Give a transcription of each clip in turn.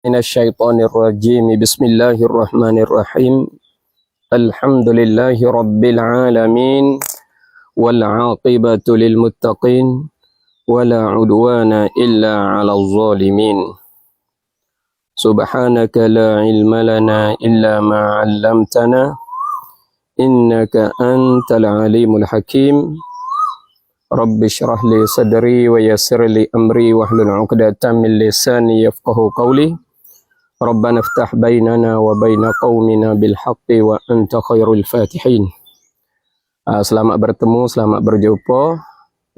Minasyaitonirrajim. Bismillahirrahmanirrahim. Alhamdulillahi rabbil alamin. Wal aqibatu lil muttaqin. Wala udwana illa 'alal zalimin. Subhanaka la ilma lana illa ma 'allamtana. Innaka antal alimul hakim. Rabbi shrah li sadri wa yassir li amri wahlul 'uqdatam min lisani yafqahu qawli. Rabbana iftah bainana wa baina qaumina bil haqqi wa anta khairul fatihin. Selamat bertemu, selamat berjumpa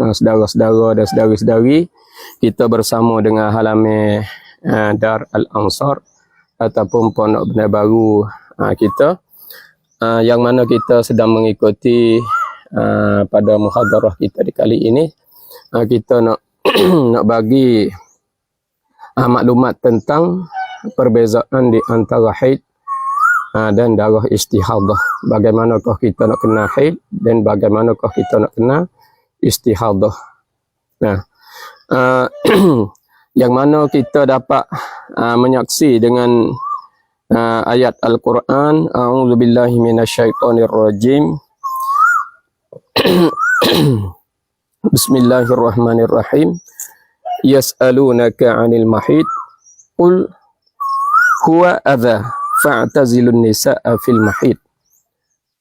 saudara-saudara dan saudari-saudari. Kita bersama dengan Halame Dar Al-Ansar ataupun Pondok Benar Baru kita, yang mana kita sedang mengikuti pada muhadarah kita di kali ini. Kita nak nak bagi maklumat tentang perbezaan di antara haid dan darah istihadah. Bagaimanakah kita nak kena haid dan bagaimanakah kita nak kena istihadah. Nah, yang mana kita dapat menyaksi dengan ayat Al-Quran. A'udzubillahi minasyaitonirrajim. Bismillahirrahmanirrahim. Yas'alunaka 'anil mahid qul huwa adza fa'tazilun nisaa fil mahid.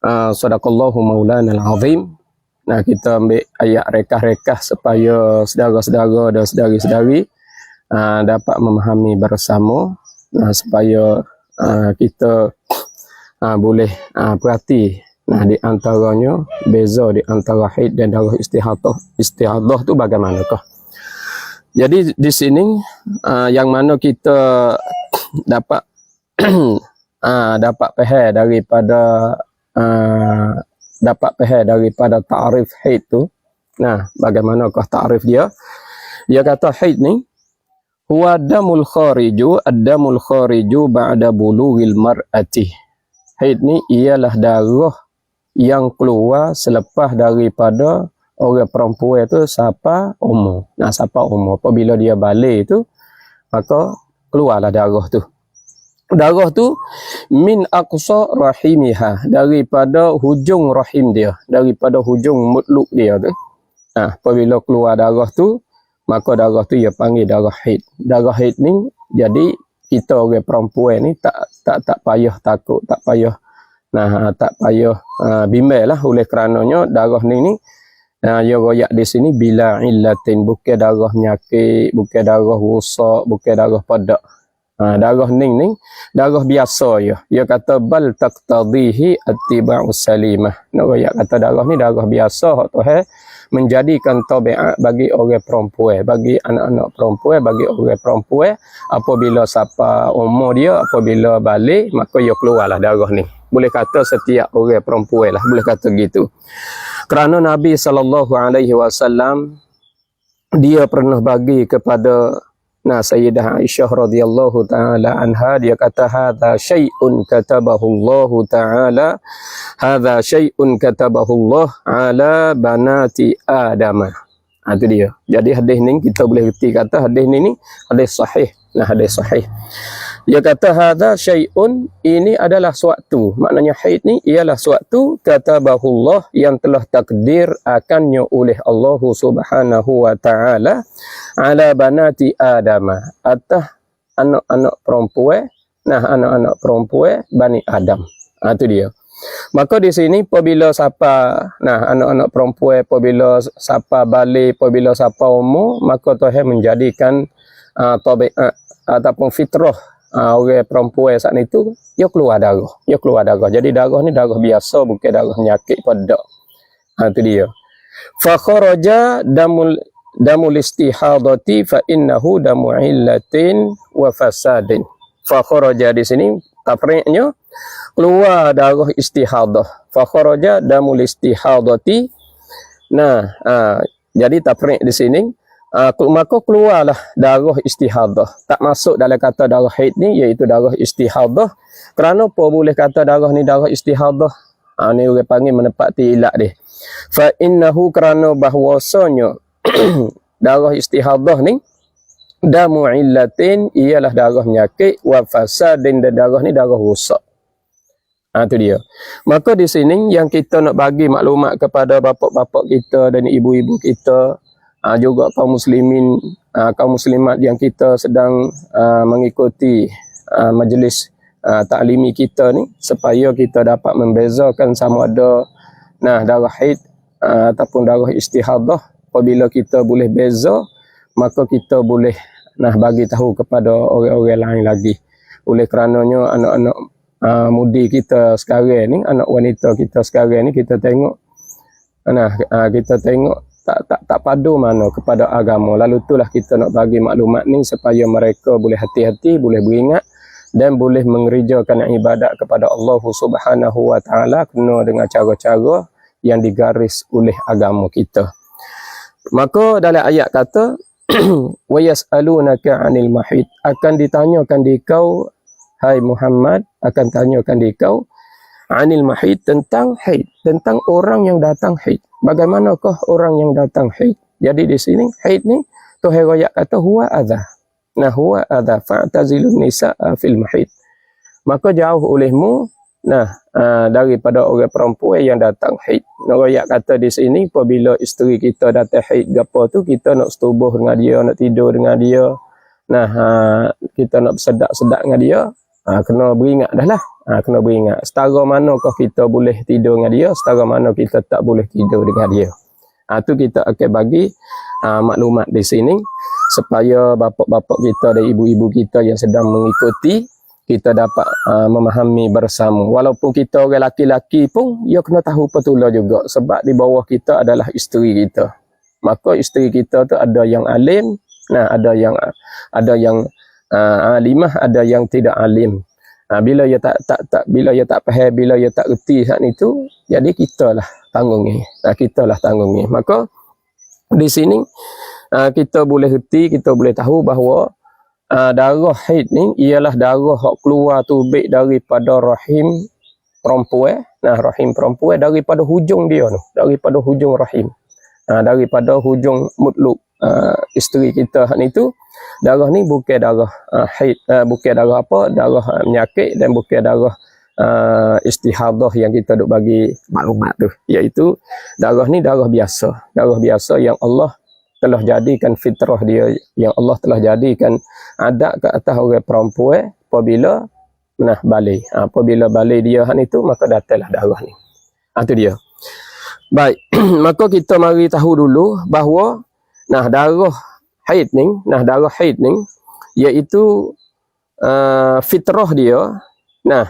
Sadaqallahu maulana al-azim. Nah, kita ambil ayat rekah-rekah supaya saudara-saudara dan saudari-saudari dapat memahami bersama, supaya kita boleh perhati di antaranya beza di antara haid dan darah istihadah. Istihadah tu bagaimanakah? Jadi di sini yang mana kita dapat dapat faham daripada ta'rif haid tu. Nah, bagaimanakah ta'rif dia? Dia kata haid ni huwa damul khariju ba'da bulughil mar'ati. Haid ni ialah darah yang keluar selepas daripada orang perempuan tu sampai umur. Nah, sampai umur, apabila dia balik tu, maka keluarlah darah tu. Darah tu min aqsa rahimiha, daripada hujung rahim dia, daripada hujung mutluk dia tu. Nah, apabila keluar darah tu, maka darah tu ia panggil darah haid. Darah haid ni, jadi kita orang perempuan ni tak payah takut, tak payah bimbang lah, oleh kerananya darah ni ia royak di sini bila illatin, bukan darah penyakit, bukan darah rosak, bukan darah padak. Darah ni darah biasa ya. Dia kata bal taqtadihi attiba'us salimah. Nak royak kata darah ni darah biasa hak Tuhan menjadikan tabiat bagi orang perempuan, bagi anak-anak perempuan, bagi orang perempuan apabila siapa umur dia, apabila balik, maka ia keluarlah darah ni. Boleh kata setiap orang perempuan lah, boleh kata gitu. Kerana Nabi SAW dia pernah bagi kepada Sayyidah Aisyah radhiyallahu taala anha, dia kata hadza syai'un katabahu Allah taala, hadza syai'un katabahu Allah ala banati Adam. Itu dia. Jadi hadis ni kita boleh reti kata hadis ni hadis sahih. Nah, hadis sahih. Dia kata hadza syai'un, ini adalah suatu, maknanya haid ni ialah suatu katabahullah yang telah takdir akannya oleh Allah Subhanahu wa taala ala banati Adam, atas anak-anak perempuan, anak-anak perempuan Bani Adam. Itu dia. Maka di sini apabila siapa anak-anak perempuan, apabila siapa balik, apabila siapa umur, maka Tuhan menjadikan tabiat ataupun fitrah orang perempuan saat itu, dia keluar darah. Jadi darah ni darah biasa, bukan darah penyakit padak. Itu dia. Fa kharaja damul istihadati fa innahu damu illatin wa fasadin. Fa kharaja di sini tafri'nya keluar darah istihadah. Fa kharaja damul istihadati. Jadi tafri' di sini maka keluarlah darah istihadah. Tak masuk dalam kata darah haid ni, iaitu darah istihadah. Kerana apa boleh kata darah ni darah istihadah? Ni orang panggil menepati ilat dia. Fa innahu, kerana bahwasanya darah istihadah ni damu illatin ialah darah penyakit, wa fasadin, dan darah ni darah rosak. Tu dia. Maka di sini yang kita nak bagi maklumat kepada bapak-bapak kita dan ibu-ibu kita, juga kaum muslimin, kaum muslimat yang kita sedang mengikuti majlis taklimi kita ni, supaya kita dapat membezakan sama ada darah haid ataupun darah istihadah. Apabila kita boleh beza, maka kita boleh bagi tahu kepada orang-orang lain lagi. Oleh kerananya anak-anak mudi kita sekarang ni, anak wanita kita sekarang ni, kita tengok kita tengok tak padu mana kepada agama. Lalu itulah kita nak bagi maklumat ni supaya mereka boleh hati-hati, boleh beringat dan boleh mengerjakan ibadat kepada Allah Subhanahu wa taala kena dengan cara-cara yang digaris oleh agama kita. Maka dalam ayat kata wa yas'alunaka 'anil mahid, akan ditanyakan dikau hai Muhammad, akan tanyakan dikau 'anil mahid, tentang haid, tentang orang yang datang haid. Bagaimanakah orang yang datang haid? Jadi di sini haid ni Tuhan royak kata huwa adha. Huwa adha fa'tazilun nisa'a fil mahid. Maka jauh olehmu daripada orang perempuan yang datang haid. Royak kata di sini apabila isteri kita datang haid gapo tu, kita nak setubuh dengan dia, nak tidur dengan dia, kita nak bersedak-sedak dengan dia, kena beringat dah lah. Kena beringat setara manakah kita boleh tidur dengan dia, setara mana kita tak boleh tidur dengan dia. Tu kita akan bagi maklumat di sini supaya bapak-bapak kita dan ibu-ibu kita yang sedang mengikuti, kita dapat memahami bersama. Walaupun kita orang laki-laki pun, dia kena tahu betul juga, sebab di bawah kita adalah isteri kita. Maka isteri kita tu ada yang alim, ada yang alimah, ada yang tidak alim. Bila ia tak faham, bila ia tak erti saat itu, jadi kitalah tanggungnya. Kitalah tanggungnya. Maka di sini kita boleh erti, kita boleh tahu bahawa darah haid ni ialah darah yang keluar tubik daripada rahim perempuan. Rahim perempuan daripada hujung dia tu, daripada hujung rahim, daripada hujung mutluk isteri kita ni tu. Darah ni bukan darah haid, bukan darah apa, darah penyakit, dan bukan darah istihadah yang kita duk bagi maklumat tu, iaitu darah ni darah biasa. Darah biasa yang Allah telah jadikan fitrah dia, yang Allah telah jadikan adat ke atas orang perempuan apabila balik. Apabila balik dia itu, maka datanglah darah ni. Itu dia. Baik, maka kita mari tahu dulu bahawa darah haid ni iaitu fitrah dia.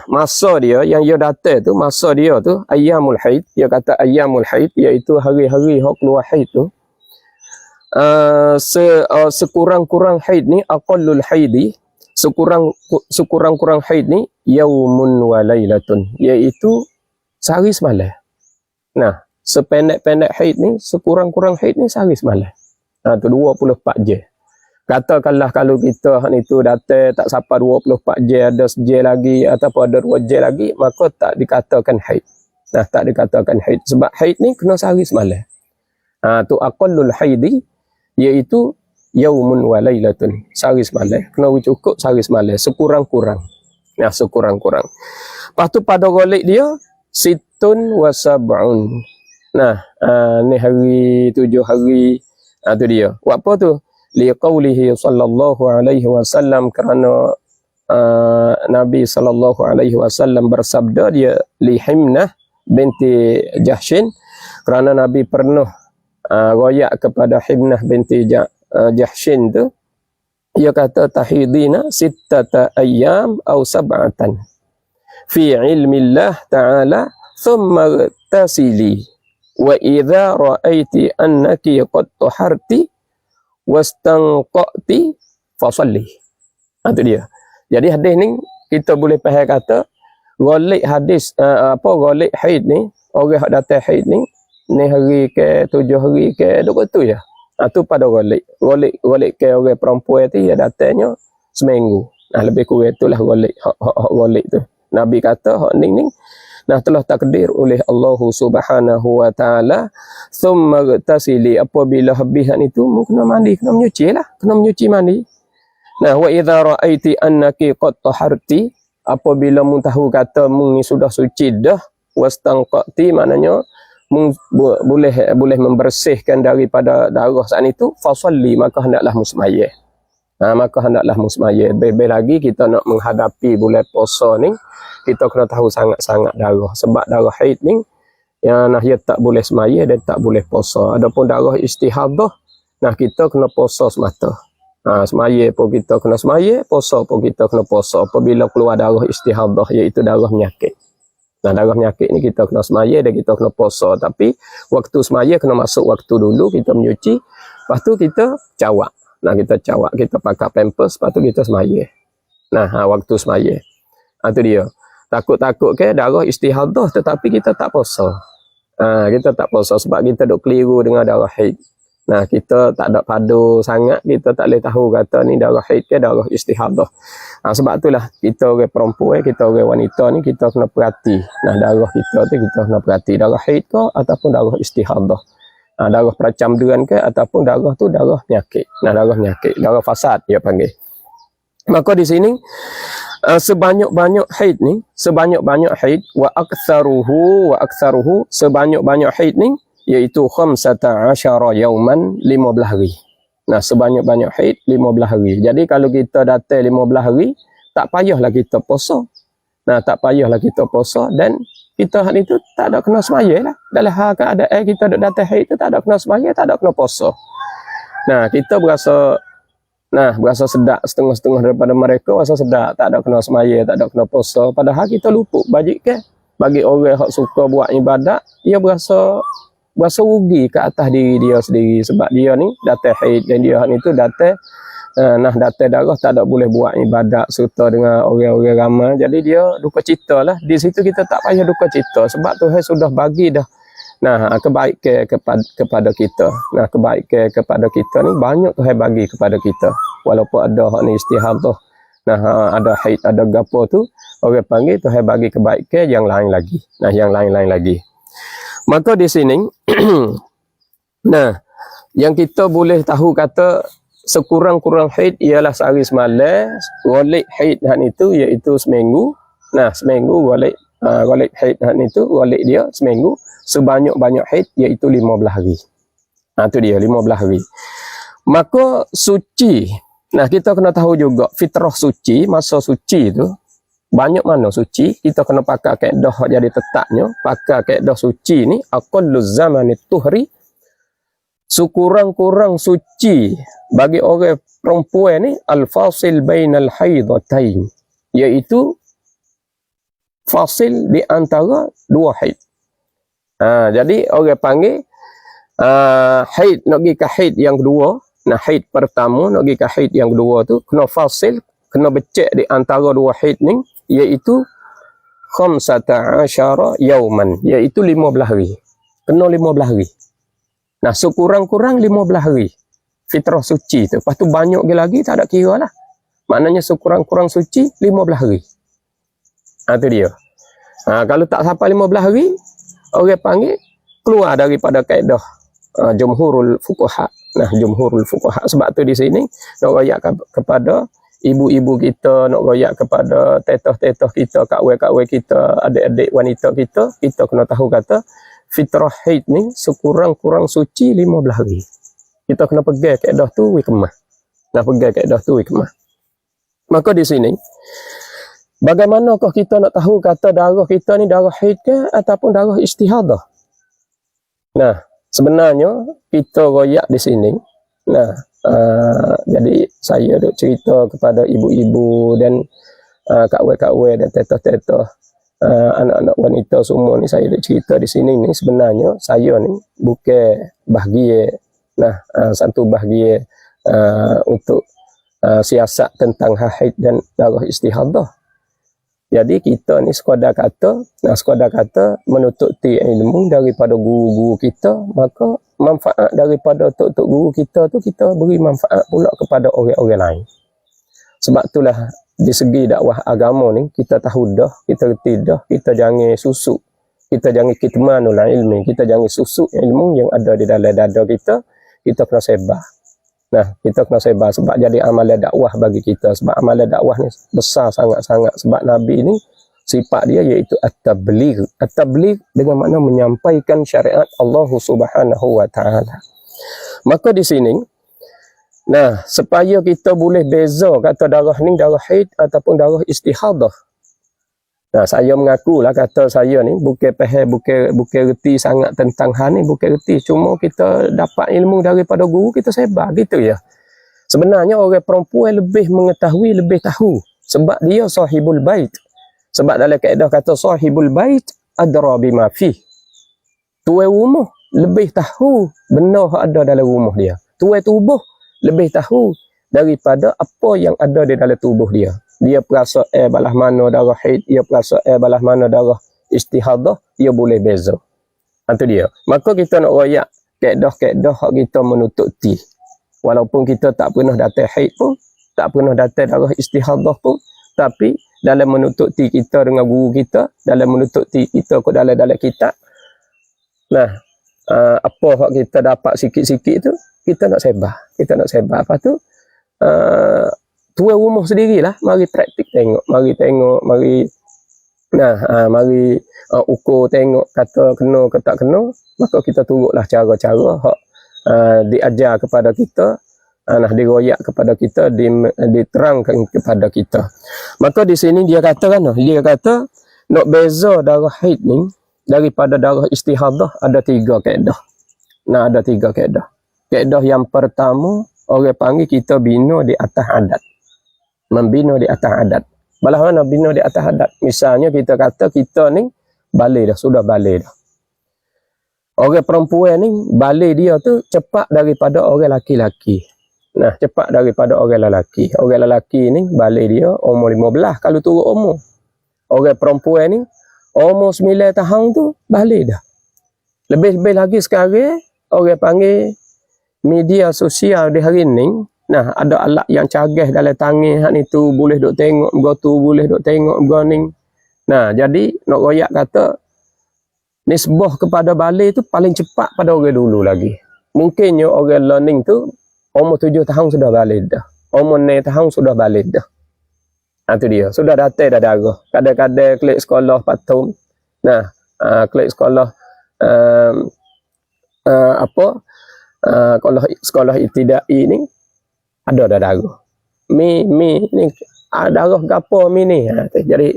Masa dia yang dia datang tu, masa dia tu ayyamul haid. Dia kata ayyamul haid iaitu hari-hari hak keluar haid tu. Sekurang-kurang haid ni, aqallul haidi, sekurang-kurang haid ni yaumun wa lailatun, iaitu sehari semalam. Sependek-pendek haid ni, sekurang-kurang haid ni sehari semalam. Tu 24 jam. Katakanlah kalau kita ni tu datang tak sampai 24 jam, ada sejam lagi ataupun ada 2 jam lagi, maka tak dikatakan haid. Tak dikatakan haid, sebab haid ni kena sehari semalam. Tu aqallul haidi iaitu yaumun wa lailatun, sehari semalam. Kena cukup sehari semalam, sekurang-kurang. Sekurang-kurang. Lepas tu pada golek dia situn wa sab'un. Ni hari 7 hari. Tu dia. Buat apa tu? Liqaulihi sallallahu alaihi wasallam, kerana Nabi sallallahu alaihi wasallam bersabda, dia Lihimnah binti Jahshin, kerana Nabi pernah royak kepada Himnah binti Jahshin tu, dia kata tahidina sittata ayyam aw sab'atan fi ilmillah ta'ala thumma tasili wa idza ra'aiti annaki qad taharti wastanqati fasalli. Itu dia. Jadi hadis ni kita boleh faham kata golek hadis golek haid ni, orang hak datang haid ni hari ke 7 hari ke 20 je. Tu pada golek ke orang perempuan tu, dia datangnya seminggu. Lebih kurang itulah golek golek tu. Nabi kata hak ni telah takdir oleh Allah Subhanahu wa taala. Thumma tasili, apabila habis itu kena mandi, kena menyuci lah, kena menyuci mandi. Nah, wa idza ra'aiti annaki qad taharti, apabila mung tahu kata mung ni sudah suci dah, wastanqati, maknanya mung boleh membersihkan daripada darah saat itu, fasalli, maka hendaklah musmayah. Maka hendaklah musmayah. Lebih lagi kita nak menghadapi bulan puasa ni, kita kena tahu sangat-sangat darah. Sebab darah haid ni, yang nah ia tak boleh semaya dan tak boleh puasa. Adapun darah istihadah, nah kita kena puasa semata. Semaya pun kita kena semaya, puasa pun kita kena puasa. Apabila keluar darah istihadah, iaitu darah penyakit. Nah, darah penyakit ni kita kena semaya dan kita kena puasa. Tapi waktu semaya kena masuk waktu dulu, kita menyuci, lepas tu kita cawak. Nah, kita cawak, kita pakai pampers, lepas tu kita semaya. Nah, waktu semaya. Itu dia. Takut-takut ke darah istihadah tetapi kita tak puasa. Kita tak puasa sebab kita duk keliru dengan darah haid. Nah, kita tak ada padu sangat, kita tak boleh tahu kata ni darah haid ke darah istihadah. Sebab itulah kita orang perempuan, kita orang wanita ni kita kena perhati. Nah, darah kita tu kita kena perhati, darah haid ke ataupun darah istihadah. Darah peracamduan ke ataupun darah tu darah penyakit. Nah, darah penyakit, darah fasad dia panggil. Maka di sini sebanyak-banyak haid ni, sebanyak-banyak haid wa aktsaruhu sebanyak-banyak haid ni iaitu 15 yauman, 15 hari. Nah, sebanyak-banyak haid 15 hari. Jadi kalau kita datang 15 hari, tak payahlah kita puasa. Nah, tak payahlah kita puasa dan kita hari itu tak ada kena semaya lah. Dalam hal keadaan kita datang haid tu tak ada kena semaya, tak ada kena puasa. Nah, kita berasa sedap setengah-setengah daripada mereka, rasa sedap, tak ada kena semaya, tak ada kena puasa. Padahal kita lupa bagi orang yang suka buat ibadat, dia berasa rugi ke atas diri dia sendiri sebab dia ni datang haid dan dia ni tu datang darah, tak ada boleh buat ibadat serta dengan orang-orang ramai. Jadi dia duka cita lah. Di situ kita tak payah duka cita sebab Tuhan sudah bagi dah kebaikan kepada kita. Nah, kebaikan kepada kita ni banyak Tuhan bagi kepada kita. Walaupun ada hak ni istihadah, ada haid, ada gapo tu, orang panggil Tuhan bagi kebaikan yang lain lagi. Nah, yang lain-lain lagi. Maka di sini yang kita boleh tahu kata sekurang-kurang haid ialah sehari semalam, golek haid hak itu iaitu seminggu. Nah, seminggu golek haid hak itu, golek dia seminggu. Sebanyak-banyak haid iaitu 15 hari. Itu dia 15 hari. Maka suci. Nah, kita kena tahu juga fitrah suci, masa suci tu banyak mana suci, kita kena pakai kaedah jadi tetapnya, pakai kaedah suci ni aqalluz zamanit tuhri, sekurang-kurang suci bagi orang perempuan ni al-fasil bainal haidatain, iaitu fasil di antara dua haid. Jadi orang panggil haid nak pergi ke haid yang kedua. Nah, haid pertama nak pergi ke haid yang kedua tu kena fasil, kena becek di antara dua haid ni iaitu 15 yauman, iaitu 15 hari. Kena 15 hari. Nah, sekurang-kurang 15 hari fitrah suci tu. Lepas tu banyak lagi tak ada kira lah. Maknanya sekurang-kurang suci 15 hari. Itu dia. Kalau tak sampai 15 hari, orang panggil keluar daripada kaedah jumhurul fuqaha. Nah, jumhurul fuqaha. Sebab tu di sini nak royak kepada ibu-ibu kita, nak royak kepada teteh-teteh kita, kawan-kawan kita, adik-adik wanita kita, kita kena tahu kata fitrah haid ni sekurang-kurang suci 15 hari. Kita kena pegang kaedah tu wikmah. Nah, pegang kaedah tu wikmah. Maka di sini bagaimanakah kita nak tahu kata darah kita ni darah haid ke ataupun darah istihadah? Nah, sebenarnya kita royak di sini. Nah, jadi saya duk cerita kepada ibu-ibu dan kawan-kawan dan teteh-teteh, anak-anak wanita semua ni, saya duk cerita di sini ni sebenarnya saya ni bukan bahagia. Nah, satu bahagia untuk siasat tentang haid dan darah istihadah. Jadi kita ni sekadar kata menututi ilmu daripada guru-guru kita, maka manfaat daripada tok-tok guru kita tu kita beri manfaat pula kepada orang-orang lain. Sebab itulah di segi dakwah agama ni kita tahu dah, kita reti dah, kita jangan susuk. Kita jangan kitmanul ilmi, kita jangan susuk ilmu yang ada di dalam dada kita kena sebar. Nah, kita kena sebar sebab jadi amalan dakwah bagi kita. Sebab amalan dakwah ni besar sangat-sangat. Sebab Nabi ni sifat dia iaitu at-tabligh. At-tabligh dengan makna menyampaikan syariat Allah Subhanahu wa taala. Maka di sini, nah, supaya kita boleh beza kata darah ni darah haid ataupun darah istihadah. Nah, saya mengakulah kata saya ni bukan faham, bukan reti sangat tentang hal ni, bukan reti. Cuma kita dapat ilmu daripada guru, kita sebar gitu ya. Sebenarnya orang perempuan lebih mengetahui, lebih tahu. Sebab dia sahibul bait. Sebab dalam kaedah kata sahibul bait adra bima fi. Tuan rumah lebih tahu benda yang ada dalam rumah dia. Tuan tubuh lebih tahu daripada apa yang ada di dalam tubuh dia. Dia perasa balah mana darah haid, dia perasa balah mana darah istihadah, dia boleh beza. Itu dia. Maka kita nak royak kaedah-kaedah hak kita menutup ti. Walaupun kita tak pernah datang haid pun, tak pernah datang darah istihadah pun, tapi dalam menutup ti kita dengan guru kita, dalam menutup ti kita ke dalam kitab. Nah, apa hak kita dapat sikit-sikit tu, kita nak sebar. Kita nak sebar. Lepas tu, tuan rumah sendirilah, mari praktik tengok, mari mari ukur tengok kata kena ke tak kena, maka kita turutlah cara-cara hak diajar kepada kita, diroyak kepada kita, diterangkan kepada kita. Maka di sini dia kata kan, dia kata nak beza darah haid ni daripada darah istihadah ada 3 kaedah. Nah, ada 3 kaedah. Kaedah yang pertama, orang panggil kita bina di atas adat. Membina di atas adat. Balah mana bina di atas adat? Misalnya kita kata kita ni balik dah, sudah balik dah. Orang perempuan ni balik dia tu cepat daripada orang laki-laki. Nah, cepat daripada orang lelaki. Orang lelaki ni balik dia umur 15 kalau turut umur. Orang perempuan ni umur 9 tahun tu balik dah. Lebih-lebih lagi sekarang orang panggil media sosial di hari ni. Nah, ada alat yang canggih dalam tangan hak ni tu boleh duk tengok, go tu boleh duk tengok go ni. Nah, jadi nak royak kata nisbah kepada balik tu paling cepat pada orang dulu lagi. Mungkinnya orang learning tu umur 7 tahun sudah balik dah. Umur 9 tahun sudah balik dah. Itu dia. Sudah datang dah darah. Kadang-kadang klik sekolah patung. Nah, klik sekolah kalau sekolah ibtidai ni ada dah darah. Mi ni darah gapo mi ni. Jadi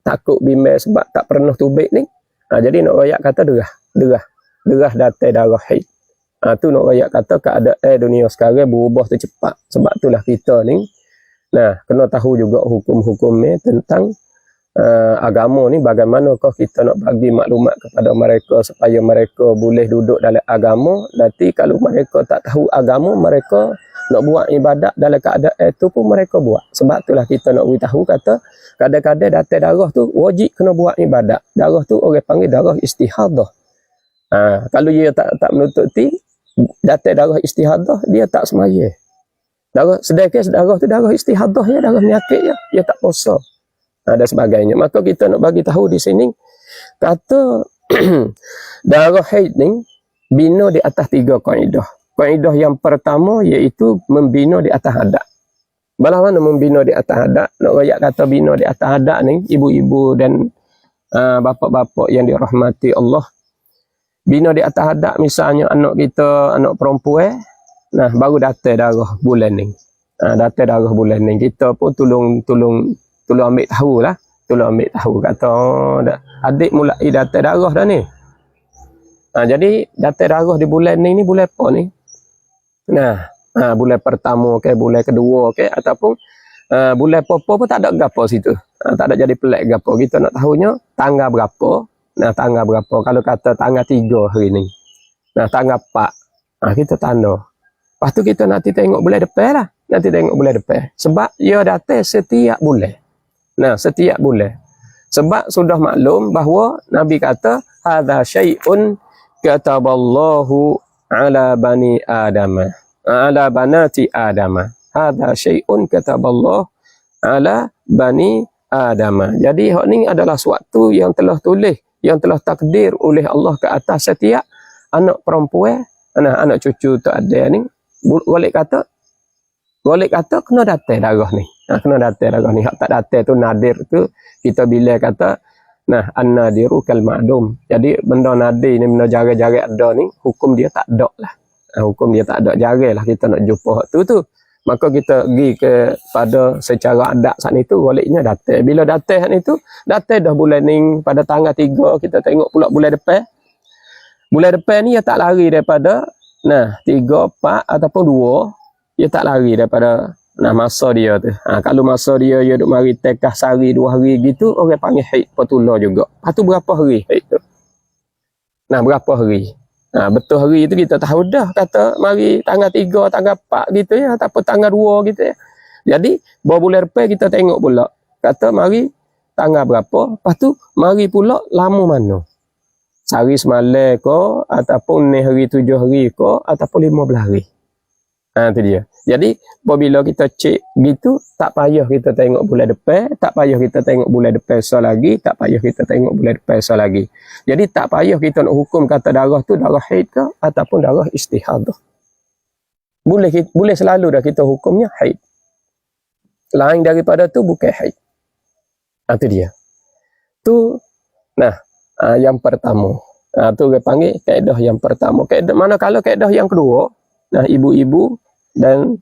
takut bimbang sebab tak pernah tubik ni. Jadi nak royak kata derah datang darah haid. Tu nak royak kata keadaan dunia sekarang berubah tu cepat. Sebab itulah kita ni kena tahu juga hukum-hukumnya tentang agama ni, bagaimanakah kita nak bagi maklumat kepada mereka supaya mereka boleh duduk dalam agama. Nanti kalau mereka tak tahu agama, mereka nak buat ibadat dalam keadaan itu pun mereka buat. Sebab itulah kita nak beritahu kata kadang-kadang datang darah tu wajib kena buat ibadat. Darah tu orang panggil darah istihadah. Kalau dia tak menutup ti, datang darah istihadah, dia tak semaya. Sedangkan darah tu darah istihadah ya, darah penyakit ya, dia tak puasa. Dan sebagainya. Maka kita nak bagi tahu di sini kata darah haid ni bina di atas 3 kaedah. Kaedah yang pertama iaitu membina di atas adat. Balah mana membina di atas adat? Nak royak kata bina di atas adat ni, ibu-ibu dan bapa-bapa yang dirahmati Allah. Bina di atas adat misalnya anak kita, anak perempuan, baru datang darah bulan ni. Datang darah bulan ni. Kita pun tolong ambil tahu lah. Tolong ambil tahu. Kata, adik mulai datang darah dah ni. Jadi, datang darah di bulan ni bulan apa ni? Bulan pertama ke, bulan kedua ke, ataupun bulan apa pun tak ada gapo situ. Tak ada jadi pelik gapo. Kita nak tahunya tanggal berapa. Tanggal berapa. Kalau kata tanggal 3 hari ni. Tanggal 4. Kita tanda. Lepas tu kita nanti tengok bulan depan lah. Nanti tengok bulan depan. Sebab ia datang setiap bulan. Setiap bulan. Sebab sudah maklum bahawa Nabi kata hadza syai'un kataballahu ala bani Adam, ala banati Adam. Hadza syai'un kataballahu ala bani Adam. Jadi hak ni adalah suatu yang telah tulis, yang telah takdir oleh Allah ke atas setiap anak perempuan, anak cucu tak ada ni. Boleh kata Golek kata kena datai darah ni. Kena datai darah ni. Hak tak datai tu nadir tu kita bila kata nah an-nadiru kal ma'dum. Jadi benda nadir ni, benda jarang-jarang ada ni, hukum dia tak ada lah. Hukum dia tak ada, jarang lah kita nak jumpa hak tu. Maka kita pergi kepada secara adat saat ni tu, goleknya datai. Bila datai saat ni tu, datai dah bulan ni pada tanggal 3, kita tengok pula bulan depan. Bulan depan ni dia tak lari daripada 3, 4 ataupun 2, dia tak lari daripada masa dia tu. Kalau masa dia duk mari tekah sehari 2 hari gitu, orang panggil haid petula juga. Lepas tu berapa hari haid tu? Berapa hari? Betul hari tu kita tahu dah, kata mari tanggal 3, tanggal 4 gitu ya, ataupun tanggal 2 gitu ya. Jadi bulan depan kita tengok pula, kata mari tanggal berapa, lepas tu mari pula lama mana. Sehari semalam ke, ataupun ni hari 7 hari ke, ataupun 15 hari. Itu dia. Jadi, apabila kita cek gitu, tak payah kita tengok bulan depan, tak payah kita tengok bulan depan lagi, tak payah kita tengok bulan depan lagi. Jadi, tak payah kita nak hukum kata darah tu darah haid ke, ataupun darah istihadah. Boleh selalu dah kita hukumnya haid. Lain daripada tu bukan haid. Itu dia. Tu, yang pertama. Tu dia panggil kaedah yang pertama. Manakala kaedah yang kedua, ibu-ibu dan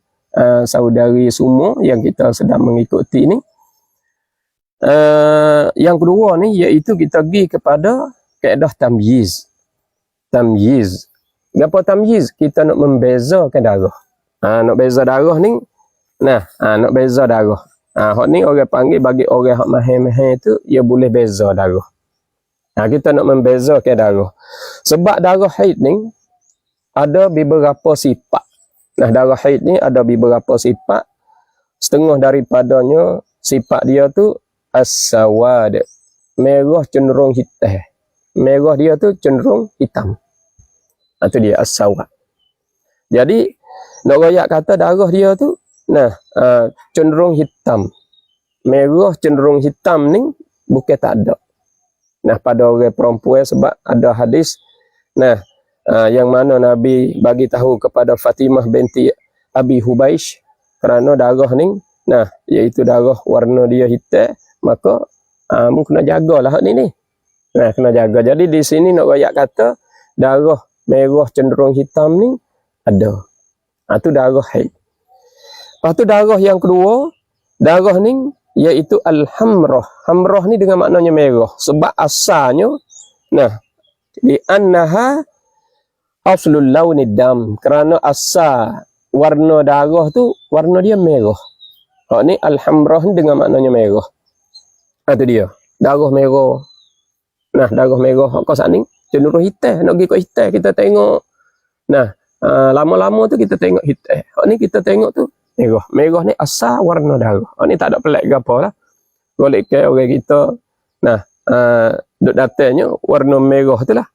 saudari semua yang kita sedang mengikuti ni, yang kedua ni iaitu kita pergi kepada kaedah tamyiz. Apa tamyiz? Kita nak membezakan darah. Nak beza darah ni, nak beza darah. Hak ni orang panggil, bagi orang hak mahir-mahir tu, ia boleh beza darah. Kita nak membezakan darah. Sebab darah haid ni ada beberapa sifat. Darah haid ni ada beberapa sifat. Setengah daripadanya sifat dia tu as-sawad. Merah cenderung hitam. Merah dia tu cenderung hitam. Itu dia as-sawad. Jadi nak royak kata darah dia tu cenderung hitam. Merah cenderung hitam ni bukan tak ada. Pada orang perempuan, sebab ada hadis yang mana Nabi bagi tahu kepada Fatimah binti Abi Hubaish, kerana darah ni iaitu darah warna dia hitam, maka mu kena jagalah hak ni. Kena jaga. Jadi di sini nak royak kata darah merah cenderung hitam ni ada. Itu darah haid. Lepas tu darah yang kedua, darah ni iaitu al-hamrah. Hamrah ni dengan maknanya merah. Sebab asalnya, di annaha aslul launid dam. Kerana asal warna darah tu, warna dia merah. Ni al-hamrah ni dengan maknanya merah. Itu dia. Darah merah. Darah merah. Kau saat ni cenderung hitam. Nak pergi ke hitam, kita tengok. Lama-lama tu kita tengok hitam. Ni kita tengok tu merah. Merah ni asal warna darah. Ni tak ada pelik ke apa lah. Golek ke orang kita, duk datanya warna merah tu lah.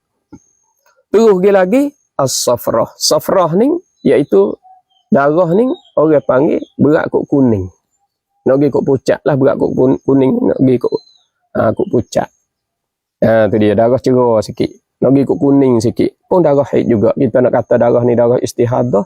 Terus lagi as-safrah. Safrah ni iaitu darah ni orang panggil berat kok kuning. Nak pergi kok pucat lah, berat kok kuning, nak pergi kok pucat. Tu dia, darah cerah sikit. Nak pergi kok kuning sikit. Pun darah haid juga. Kita nak kata darah ni darah istihadah.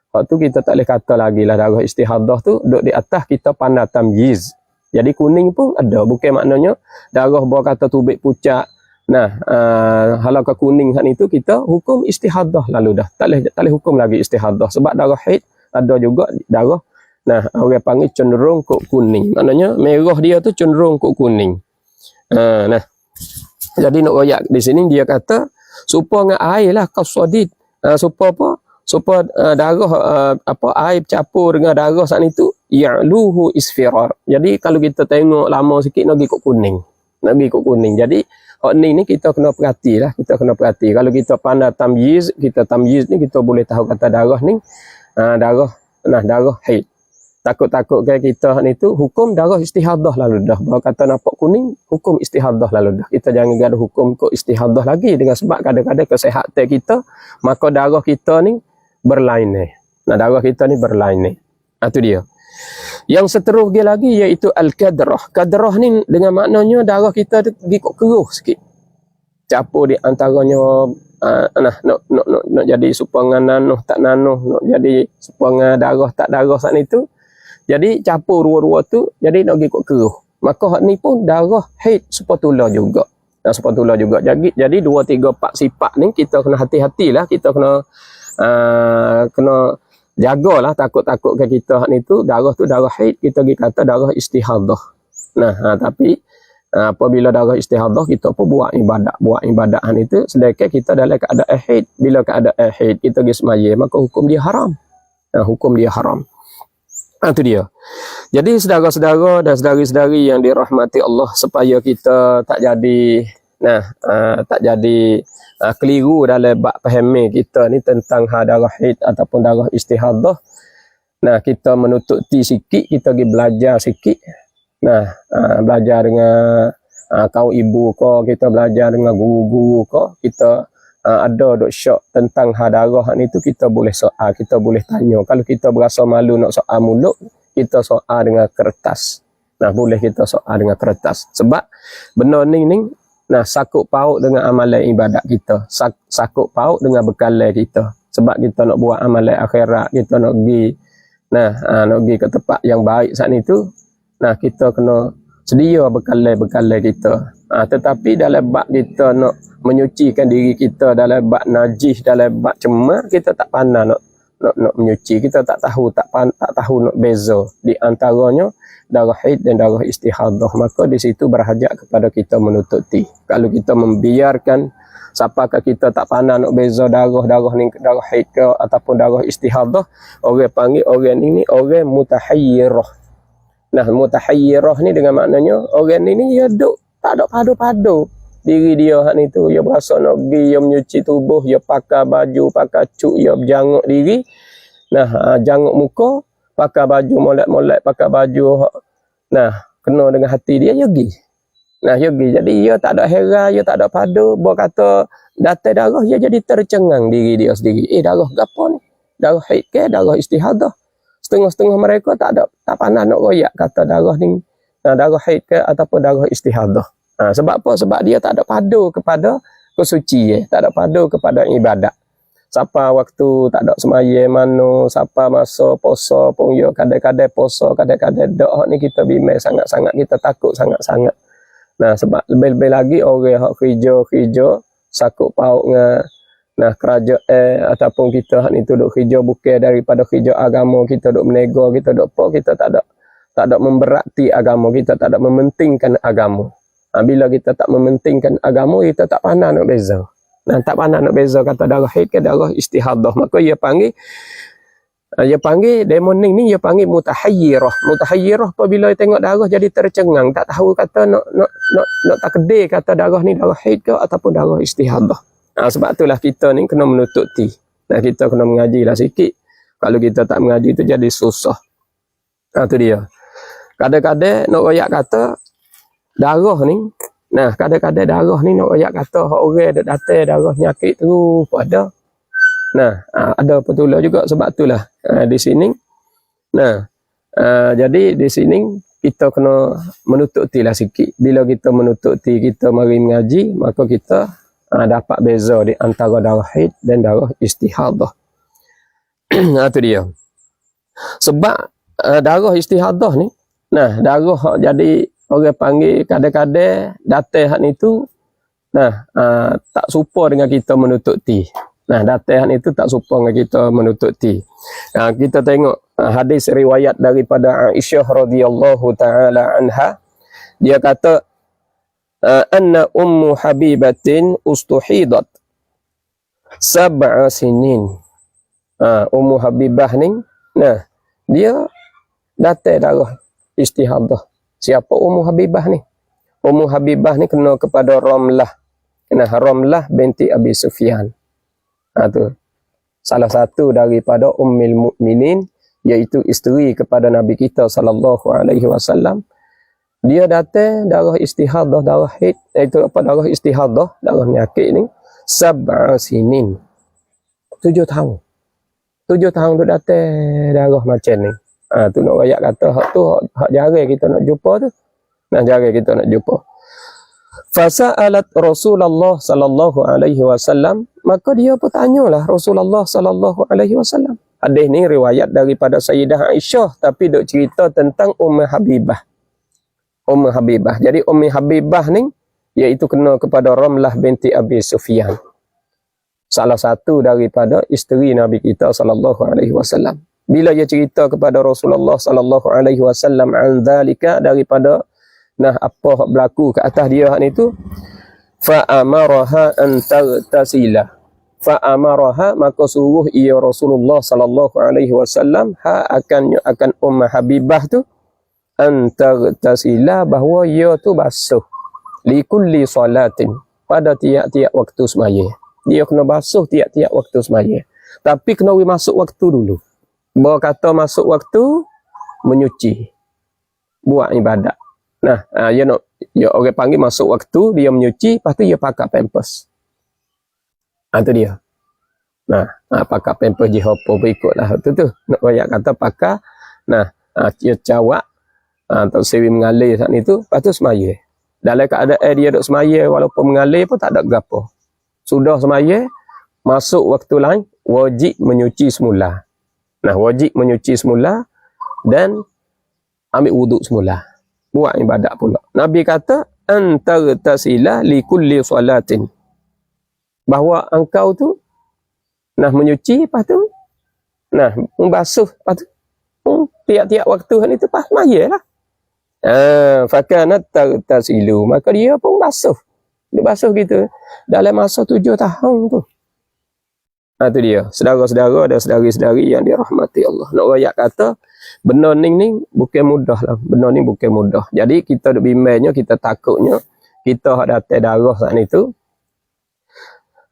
Waktu tu kita tak boleh kata lagi lah darah istihadah tu duduk di atas kita pandai tamyiz. Jadi kuning pun ada. Bukan maknanya darah bawah kata tubik pucat. Kalau ke kuning kan itu kita hukum istihadah lalu dah. Tak boleh hukum lagi istihadah. Sebab darah haid ada juga darah. Orang panggil cenderung kok kuning. Maknanya merah dia tu cenderung kok kuning. Jadi nak royak di sini dia kata supaya dengan air lah kasadid. Supaya apa? Supaya darah air bercampur dengan darah saat itu ya'luhu isfirar. Jadi kalau kita tengok lama sikit nak pergi kok kuning. Nak pergi kok kuning. Jadi hak ni kita kena perhati lah. Kita kena perhati. Kalau kita pandai tamyiz, kita tamyiz ni kita boleh tahu kata darah ni darah haid. Takut-takut kayak kita ni tu hukum darah istihadah lalu dah. Bahawa kata nampak kuning, hukum istihadah lalu dah. Kita jangan gaduh hukum kok istihadah lagi. Dengan sebab kadang-kadang kesihatan kita, maka darah kita ni berlainan. Darah kita ni berlainan. Itu dia. Yang seterusnya lagi iaitu al-kadrah. Kadrah ni dengan maknanya darah kita pergi kok keruh sikit. Campur di antaranya nak jadi supaya nanuh tak nanuh, nak jadi supaya darah tak darah saat itu. Jadi campur dua-dua tu, jadi nak pergi kot keruh. Maka hak ni pun darah haid supaya tular juga. Supaya tular juga. Jadi 2, 3, 4 sifat ni kita kena hati-hatilah, kita kena jagalah, takut-takut ke kita hak ni tu darah tu darah haid, kita pergi kata darah istihadah. Tapi apabila darah istihadah kita pun buat ibadat ni tu sedangkan kita dalam keadaan haid. Bila keadaan haid kita pergi semaya, maka hukum dia haram. Hukum dia haram. Itu dia. Jadi saudara-saudara dan saudari-saudari yang dirahmati Allah, supaya kita tak jadi keliru dalam bab fahami kita ni tentang darah haid ataupun darah istihadah. Kita menututi sikit, kita pergi belajar sikit. Belajar dengan kaum ibu ke, kita belajar dengan guru-guru ke, kita ada dok syok tentang darah ni tu, kita boleh soal, kita boleh tanya. Kalau kita berasa malu nak soal mulut, kita soal dengan kertas. Boleh kita soal dengan kertas. Sebab benda ni sakut paut dengan amalan ibadat kita, sakut paut dengan bekalan kita. Sebab kita nak buat amalan akhirat, kita nak pergi ke tempat yang baik saat itu. Kita kena sedia bekalan kita. Tetapi dalam bab kita nak menyucikan diri kita, dalam bab najis, dalam bab cemar, kita tak pandai nak menyuci. Kita tak tahu nak beza di antaranya darah haid dan darah istihadah. Maka di situ berhajat kepada kita menututi. Kalau kita membiarkan, siapakah kita tak pandai nak beza darah ni darah haid ke ataupun darah istihadah, orang panggil orang ini orang mutahayyirah. Mutahayyirah ni dengan maknanya orang ni dia duk tak ada padu-padu diri dia hak ni tu. Dia berasa nak pergi, dia menyuci tubuh, dia pakai baju, pakai cuk, dia berjanguk diri. Janguk muka, pakai baju molek-molek, pakai baju kena dengan hati dia, dia pergi. Dia pergi. Jadi dia tak ada heran, dia tak ada padu. Buat kata datang darah, dia jadi tercengang diri dia sendiri. Darah apa ni? Darah haid ke? Darah istihadah? Setengah-setengah mereka tak pandai nak royak kata darah ni darah haid ke ataupun darah istihadah. Sebab apa? Sebab dia tak ada padu kepada kesucian, tak ada padu kepada ibadat. Siapa waktu tak ada semaya mano, siapa masa puasa pun ya kadang-kadang puasa, kadang-kadang doa ni kita bimbang sangat-sangat, kita takut sangat-sangat. Sebab lebih-lebih lagi orang hak kerja sakut paut dengan kerajaan ataupun kita hak ni tu duk kerja bukan daripada kerja agama, kita duk menego, kita duk apa, kita tak ada memberati agama, kita tak ada mementingkan agama. Bila kita tak mementingkan agama, kita tak pandai nak beza. Tak pandai nak beza kata darah haid ke darah istihadah. Maka dia panggil demon ni dia panggil mutahayyirah. Mutahayyirah apabila tengok darah jadi tercengang, tak tahu kata nak tak kedai kata darah ni darah haid ke ataupun darah istihadah. Sebab itulah kita ni kena menututi. Kita kena mengajilah sikit. Kalau kita tak mengaji tu jadi susah. Itu dia. Kadang-kadang nak royak kata darah ni, kadang-kadang darah ni nak royak kata orang ada datang darah nyakit terus pada. Ada petulah juga sebab itulah di sini. Jadi di sini kita kena menututilah sikit. Bila kita menututi, kita mari mengaji, maka kita dapat beza di antara darah haid dan darah istihadah. Itu dia. Sebab darah istihadah ni, darah jadi orang panggil kadang-kadang datang hak ni tu tak serupa dengan kita menututi. Datang hak ni tu tak serupa dengan kita menututi. Kita tengok hadis riwayat daripada Aisyah radhiyallahu taala anha. Dia kata anna ummu habibatin ustuhidat 7 sinin. Ummu Habibah ni, dia datang darah istihadah. Siapa Ummu Habibah ni? Ummu Habibah ni kena kepada Ramlah. Ramlah binti Abi Sufyan. Tu salah satu daripada Ummul Mukminin, iaitu isteri kepada Nabi kita sallallahu alaihi wasallam. Dia datang darah istihadah, darah haid, iaitu apa darah istihadah, darah nyakit ni 7 sinin. 7 tahun. 7 tahun tu datang darah macam ni. Tu nak rakyat kata hak tu hak jarang kita nak jumpa tu. Jarang kita nak jumpa. Fasa'alat Rasulullah sallallahu alaihi wasallam, maka dia pun tanyalah Rasulullah sallallahu alaihi wasallam. Hadis ni riwayat daripada Sayyidah Aisyah, tapi dok cerita tentang Habibah. Habibah. Jadi Habibah ni iaitu kena kepada Ramlah binti Abi Sufyan. Salah satu daripada isteri Nabi kita sallallahu alaihi wasallam. Bila dia cerita kepada Rasulullah sallallahu alaihi wasallam an zalika, daripada apa yang berlaku ke atas dia ni tu, fa amaraha an taghtasila. Fa amaraha, maka suruh ia Rasulullah sallallahu alaihi wasallam akan Habibah tu an taghtasila, bahawa ia tu basuh li kulli salatin, pada tiap-tiap waktu semaya. Dia kena basuh tiap-tiap waktu semaya. Tapi kena masuk waktu dulu. Bawa kata masuk waktu, menyuci, buat ibadat. Nah, dia orang panggil masuk waktu, dia menyuci, lepas tu dia pakai pampers. Itu dia. Nah, pakai pampers je apa berikutlah. Itu tu. Nak royak kata pakai. Nah, dia cawak atau sewi mengalir saat itu, lepas tu semaya. Dalam keadaan dia duk semaya, walaupun mengalir pun tak ada gapo. Sudah semaya, masuk waktu lain, wajib menyuci semula. Nah, wajib menyuci semula dan ambil wuduk semula. Buat ibadat pula. Nabi kata, antar tasila li kulli salatin. Bahawa engkau tu, menyuci, lepas tu, membasuh, lepas tu, tiap-tiap waktu ni tu, pas maya lah. Fakanat tasilu. Maka dia pun basuh. Dia basuh gitu. Dalam masa 7 tahun tu. Itu dia. Saudara-saudara dan saudari-saudari yang dirahmati Allah. Nak rakyat kata, benda ni bukan mudah lah. Benda ni bukan mudah. Jadi kita duk bimbangnya, kita takutnya, kita hak datang darah saat ni tu,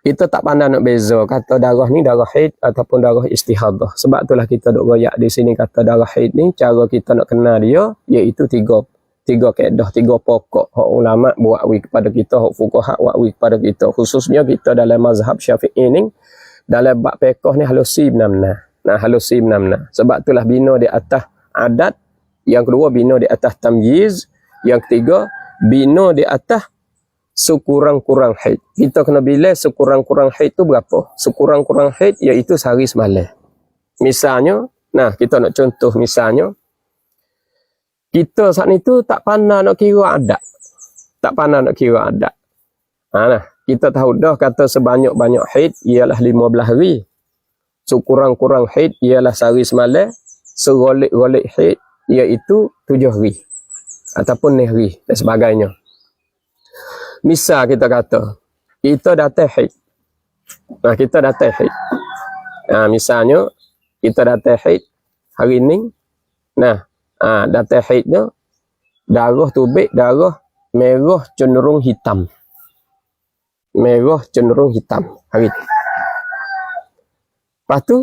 kita tak pandai nak beza kata darah ni darah haid ataupun darah istihadah. Sebab itulah kita duk rakyat di sini kata darah haid ni, cara kita nak kenal dia, iaitu tiga kaedah, 3 pokok. Hak ulama buat kepada kita, hak fuqaha buat kepada kita. Khususnya kita dalam mazhab Syafi'i ni, dalam bab fiqh ni halusi benar-benar. Halusi benar-benar. Sebab itulah bina di atas adat. Yang kedua, bina di atas tamyiz. Yang ketiga, bina di atas sekurang-kurang haid. Kita kena bila sekurang-kurang haid tu berapa? Sekurang-kurang haid iaitu sehari semalam. Misalnya, kita nak contoh misalnya, kita saat itu tak pandai nak kira adat. Tak pandai nak kira adat. Kita tahu dah kata sebanyak-banyak haid ialah 15 hari. Sekurang-kurang haid ialah sehari semalam. Serolik-rolik haid iaitu 7 hari. Ataupun 9 hari dan sebagainya. Misal kita kata, kita datang haid. Kita datang haid. Misalnya, kita datang haid hari ni. Datang haidnya, darah tubik, darah merah cenderung hitam. Merah cenderung hitam hari tu. Lepas tu,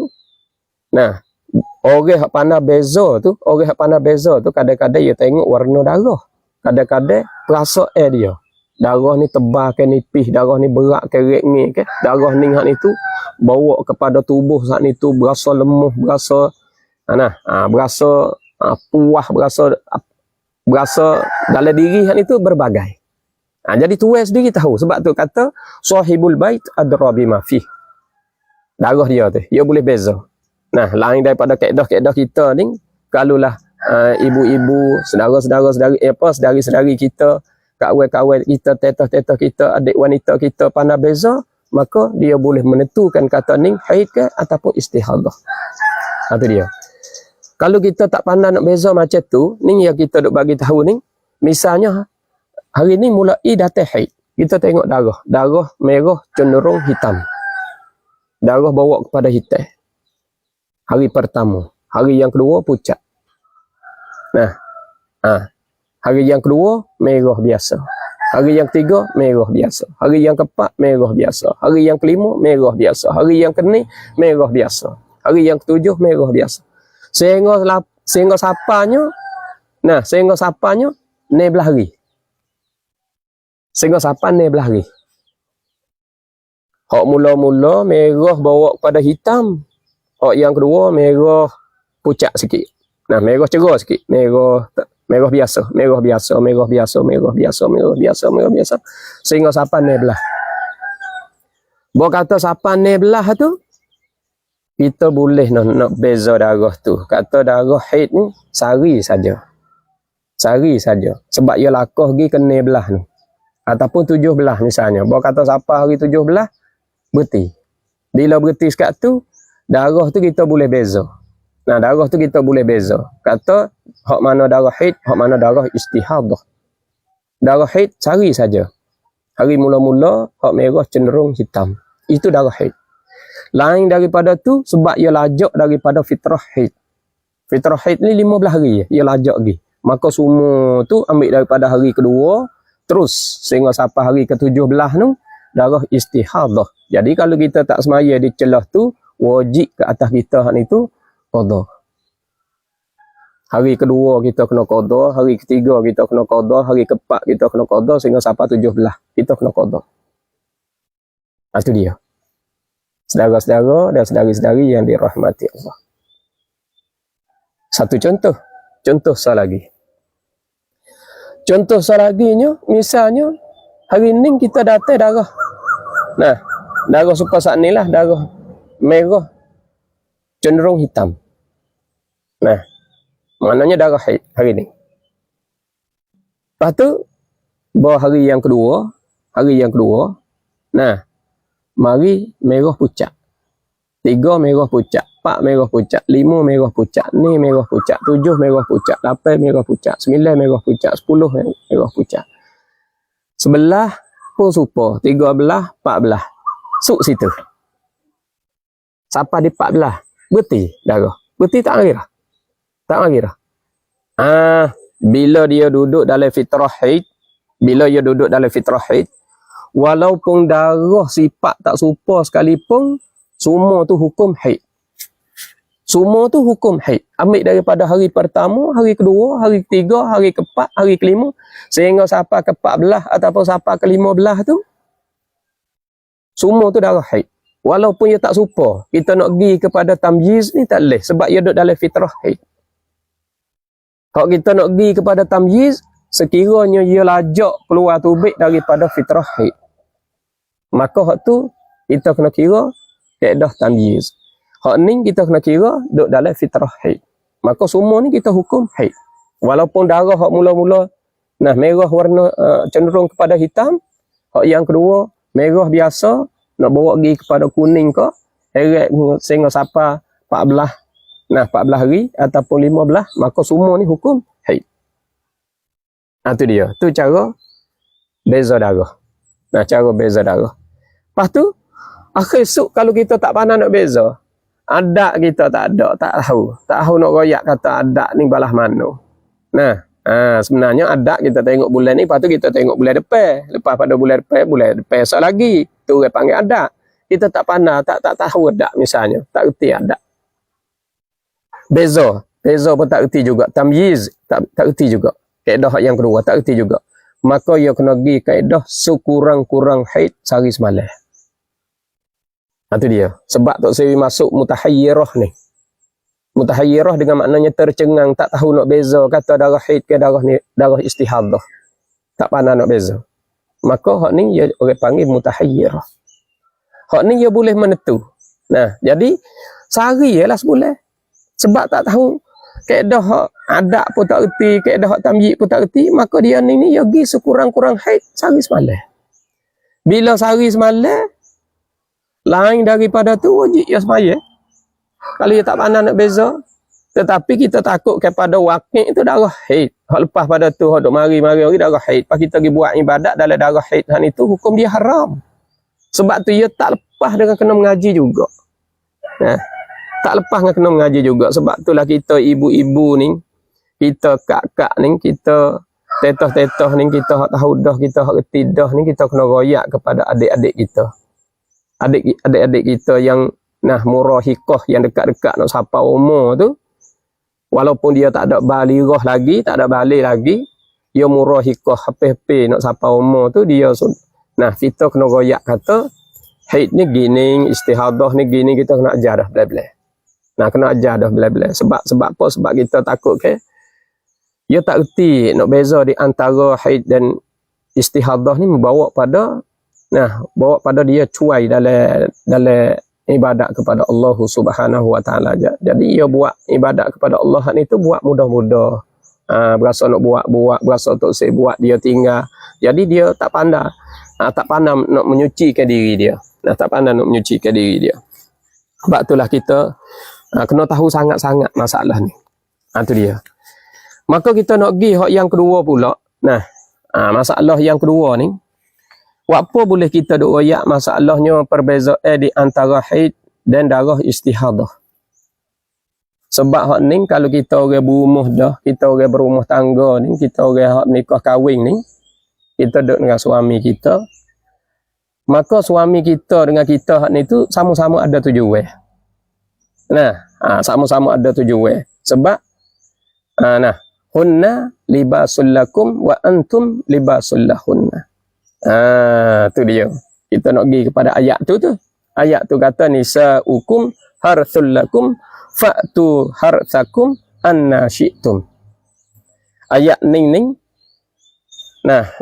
orang yang pandai beza tu, kadang-kadang dia tengok warna darah. Kadang-kadang perasaan dia. Darah ni tebal ke nipis, darah ni berat ke ringan ke. Darah ni hak ni tu bawa kepada tubuh saat ni tu berasa lemah, berasa puas, berasa dalam diri hak ni tu berbagai. Jadi tuan sendiri tahu. Sebab tu kata sahibul bait adra bima fih. Darah dia tu, dia boleh beza. Lain daripada kaedah-kaedah kita ni, kalaulah ibu-ibu, saudari-saudari kita, kawan-kawan kita, teteh-teteh kita, adik wanita kita pandai beza, maka dia boleh menentukan kata ni haid ke ataupun istihadah. Itu dia. Kalau kita tak pandai nak beza macam tu, ni yang kita duk bagi tahu ni, misalnya hari ni mulai datang haid. Kita tengok darah. Darah merah cenderung hitam. Darah bawa kepada hitam. Hari pertama. Hari yang kedua pucat. Hari yang kedua merah biasa. Hari yang ketiga merah biasa. Hari yang keempat merah biasa. Hari yang kelima merah biasa. Hari yang keenam merah biasa. Hari yang ketujuh merah biasa. Sehingga sapanya 11 hari. Sehingga sapan 11 hari. Hak mula-mula merah bawa kepada hitam. Hak yang kedua merah pucat sikit. Merah cerah sikit. Merah Merah biasa, merah biasa, merah biasa, merah biasa, merah biasa, merah biasa. Sehingga sampai ni belah. Bo kata sampai ni belah tu, kita boleh nak beza darah tu. Kata darah haid ni sehari saja. Sehari saja. Sebab ia lakoh pergi ke ni belah ni. Ataupun 7 belah misalnya. Bo kata sampai hari 7 belah, berhenti. Bila berhenti sekat tu, darah tu kita boleh beza. Nah, darah tu kita boleh beza. Kata, hak mana darah haid, hak mana darah istihadah. Darah haid sehari saja. Hari mula-mula, hak merah cenderung hitam. Itu darah haid. Lain daripada tu, sebab ia lajak daripada fitrah haid. Fitrah haid ni 15 hari. Ia lajak lagi. Maka semua tu ambil daripada hari kedua, terus sehingga sampai hari ke-17 tu, darah istihadah. Jadi kalau kita tak semaya di celah tu, wajib ke atas kita ni tu, qada. Hari kedua kita kena qada, hari ketiga kita kena qada, hari keempat kita kena qada, sehingga sampai 17 kita kena qada. Itu dia. Saudara-saudara dan saudari-saudari yang dirahmati Allah. Satu contoh. Contoh lagi. Contoh laginya, misalnya, hari ni kita datang darah. Nah, darah supaya saat ni lah, darah merah cenderung hitam. Nah, maknanya darah haid hari ni. Lepas tu, bawa hari yang kedua, nah, mari merah pucat. 3 merah pucat, 4 merah pucat, 5 merah pucat, 6 merah pucat, 7 merah pucat, 8 merah pucat, 9 merah pucat, 10 merah pucat. Sebelah pun supa, 13, 14. Suk situ. Sampai di 14, berhenti darah. Berhenti tak lagi dah. Tak lagi dah. Bila dia duduk dalam fitrah haid, walaupun darah sifat tak serupa sekalipun, semua tu hukum haid. Semua tu hukum haid. Ambil daripada hari pertama, hari kedua, hari ketiga, hari keempat, hari kelima, sehingga sampai ke 14 ataupun sampai ke 15 tu, semua tu darah haid. Walaupun ia tak serupa, kita nak pergi kepada tamyiz ni tak boleh, sebab ia duduk dalam fitrah haid. Kalau kita nak pergi kepada tamyiz, sekiranya ia lajak keluar tubik daripada fitrah haid, maka hak tu kita kena kira kaedah tamyiz. Hak ni kita kena kira duduk dalam fitrah haid. Maka semua ni kita hukum haid. Walaupun darah hak mula-mula merah warna cenderung kepada hitam, hak yang kedua merah biasa nak bawa pergi kepada kuning ke, heret sehingga sampai 14 hari ataupun 15, maka semua ni hukum haid. Itu dia. Tu cara beza darah. Cara beza darah. Lepas tu, akhir esok kalau kita tak pandai nak beza, adat kita tak ada, tak tahu nak royak kata adat ni balah mana. Sebenarnya adat kita tengok bulan ni, lepas tu kita tengok bulan depan. Lepas pada bulan depan esok lagi. Tu orang panggil adat. Kita tak pandai, tak tahu adat misalnya. Tak erti adat. Beza pun tak erti juga. Tamyiz, tak erti juga. Kaedah yang kedua, tak erti juga. Maka ia kena pergi kaedah sekurang-kurang haid sehari semalam. Itu dia. Sebab Tok Sewi masuk mutahayyirah ni. Mutahayyirah dengan maknanya tercengang, tak tahu nak beza kata darah haid ke darah istihadah. Tak pandai nak beza. Maka hak ni dia orang panggil mutahayyirah. Hak ni dia boleh menentu. Jadi sehari ialah sebulan. Sebab tak tahu kaedah hak adat pun tak erti, kaedah hak tamyiz pun tak erti, maka dia ni dia pergi sekurang-kurang haid sehari semalam. Bila sehari semalam, lain daripada tu wajib ya semaya. Kalau dia tak pandai nak beza, tetapi kita takut kepada wakil itu darah haid. Hak lepas pada tu, hak duk mari darah haid. Lepas kita pergi buat ibadat dalam darah haid itu, hukum dia haram. Sebab tu dia tak lepas dengan kena mengaji juga. Tak lepas dengan kena mengaji juga. Sebab itulah kita ibu-ibu ni, kita kak-kak ni, kita tetah-tetah ni, kita hak tahu dah, kita hak reti dah ni, kita kena royak kepada adik-adik kita. Adik-adik kita yang murahikah, yang dekat-dekat nak sapa umur tu, walaupun dia tak ada balighah lagi, tak ada balik lagi, dia murahikah hape-hape nak sapa umur tu, dia kita kena royak kata haid ni gini, istihadah ni gini, kita kena ajar dah bela-bela. Kena ajar dah bela-bela. Sebab apa? Sebab kita takut ke Dia tak reti nak beza di antara haid dan istihadah ni membawa pada bawa pada dia cuai dalam ibadat kepada Allah Subhanahu wa taala. Jadi dia buat ibadat kepada Allah ni tu buat mudah-mudah. Berasa nak buat, berasa tak saya buat, dia tinggal. Jadi dia tak pandai. Tak pandai nak menyucikan diri dia. Tak pandai nak menyucikan diri dia. Sebab itulah kita kena tahu sangat-sangat masalah ni. Itu dia. Maka kita nak pergi hak yang kedua pula. Masalah yang kedua ni, apa boleh kita duk royak masalahnya perbezaan di antara haid dan darah istihadah. Sebab hak ni kalau kita orang berumah dah, kita orang berumah tangga ni, kita orang hak nikah kahwin ni, kita duduk dengan suami kita, maka suami kita dengan kita hak ni tu sama-sama ada tujuan. Sama-sama ada tujuan. Sebab hunna libasul lakum wa antum libasul lahunna. Tu dia. Kita nak pergi kepada ayat tu. Ayat tu kata nisaukum harthul lakum fa'tu harthakum anna syi'tum. Ayat ning.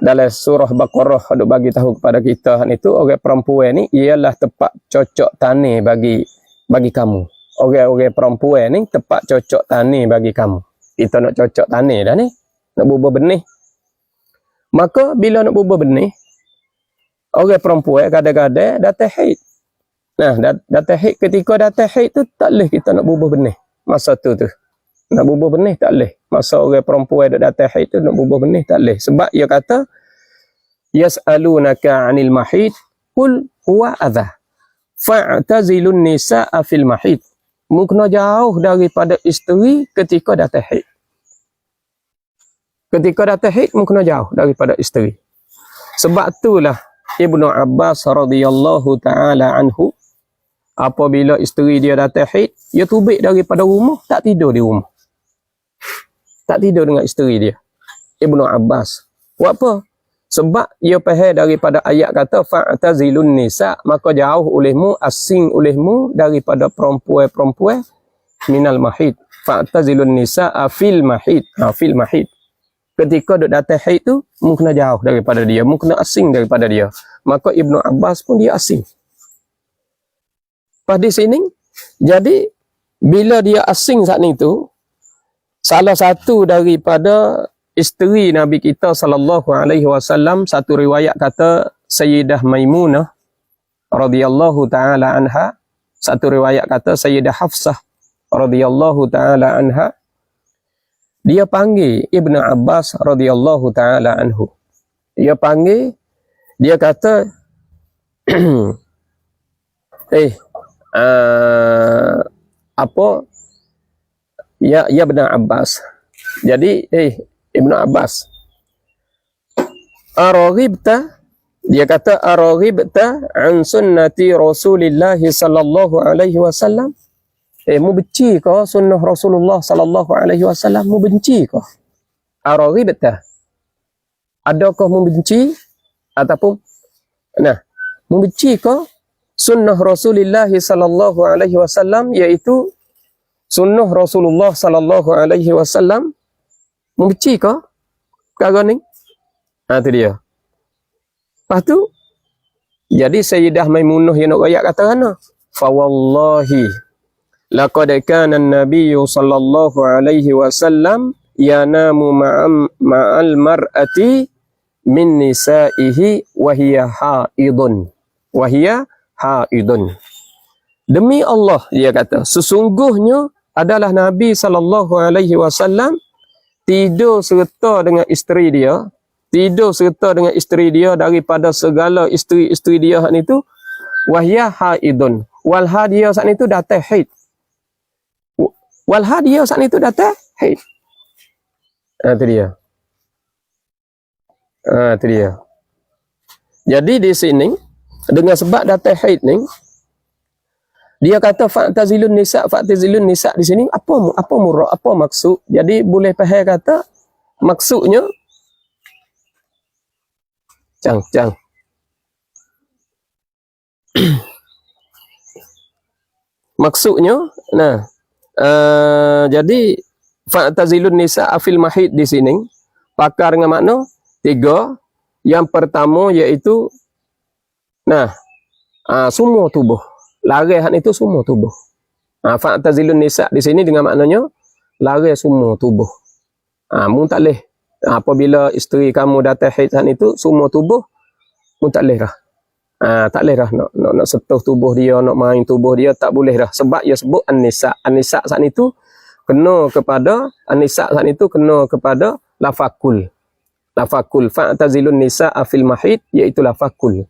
Dalam surah Baqarah ada bagi tahu kepada kita ni tu orang perempuan ni ialah tempat cocok tanah bagi kamu. Orang-orang perempuan ni tempat cocok tanah bagi kamu. Kita nak cocok tanah dah ni. Nak bubuh benih. Maka bila nak bubuh benih, orang perempuan kadang-kadang datang haid. Datang haid, ketika datang haid tu tak boleh kita nak bubuh benih. Masa tu. Nak bubuh benih tak boleh. Masa orang perempuan datang haid tu nak bubuh benih tak boleh. Sebab ia kata, yas'alunaka 'anil mahid qul huwa adha. Fa'tazilun nisa'a fil mahid. Mu kena jauh daripada isteri ketika datang haid. Ketika datang haid, mu kena jauh daripada isteri. Sebab itulah Ibnu Abbas radhiyallahu ta'ala anhu, apabila isteri dia datang haid, dia tubik daripada rumah, tak tidur di rumah. Tak tidur dengan isteri dia. Ibnu Abbas. Buat apa? Sebab ia faham daripada ayat kata fa'tazilun nisa, maka jauh olehmu, asing olehmu daripada perempuan-perempuan minal mahid. Fa'tazilun nisa fil mahid. Fil mahid. Ketika duk datang haid tu, mu kena jauh daripada dia, mu kena asing daripada dia. Maka Ibnu Abbas pun dia asing. Pada sini, jadi bila dia asing saat itu, salah satu daripada isteri Nabi kita sallallahu alaihi wasallam, satu riwayat kata Sayyidah Maimunah radhiyallahu taala anha, satu riwayat kata Sayyidah Hafsah radhiyallahu taala anha, dia panggil Ibnu Abbas radhiyallahu taala anhu. Dia panggil, dia kata apa ya Ibnu Abbas. Jadi Ibnu Abbas, araghibta, dia kata araghibta an sunnati Rasulillah sallallahu alaihi wasallam. Mu benci ke sunnah Rasulullah sallallahu alaihi wasallam? Mu benci ke? Araghibta, adakah mu benci ataupun mu benci ke sunnah Rasulullah sallallahu alaihi wasallam, iaitu sunnah Rasulullah sallallahu alaihi wasallam? Membenci ke perkara ni? Itu dia. Lepas tu, jadi Sayyidah Maimunah yang nak rakyat kata mana? Fawallahi laqad kana an-nabiy sallallahu alaihi wasallam yanamu ma'al mar'ati min nisa'ihi wa hiya haidun. Wa hiya haidun. Demi Allah, dia kata, sesungguhnya adalah Nabi sallallahu alaihi wasallam tidur serta dengan isteri dia, daripada segala isteri-isteri dia ni tu, wahya haidun, walha dia saat ni tu datang haid. Walha dia saat ni tu datang haid. Itu dia. Itu dia. Jadi di sini dengan sebab datang haid ni, dia kata fa'tazilun nisa di sini apa murad, apa maksud? Jadi boleh faham kata maksudnya Cang. Maksudnya jadi fa'tazilun nisa'a fil mahid di sini pakar dengan makna 3. Yang pertama iaitu semua tubuh. Larang itu semua tubuh. Fa'tazilun nisa di sini dengan maknanya larang semua tubuh. Mu tak leh apabila isteri kamu datang haid itu semua tubuh mu tak leh dah. Tak leh dah nak sentuh tubuh dia, nak main tubuh dia, tak boleh dah. Sebab ia sebut an-nisa. An-nisa saat itu kena kepada an-nisa saat itu kena kepada lafakul. Lafakul fa'tazilun nisa fil mahid iaitu lafakul.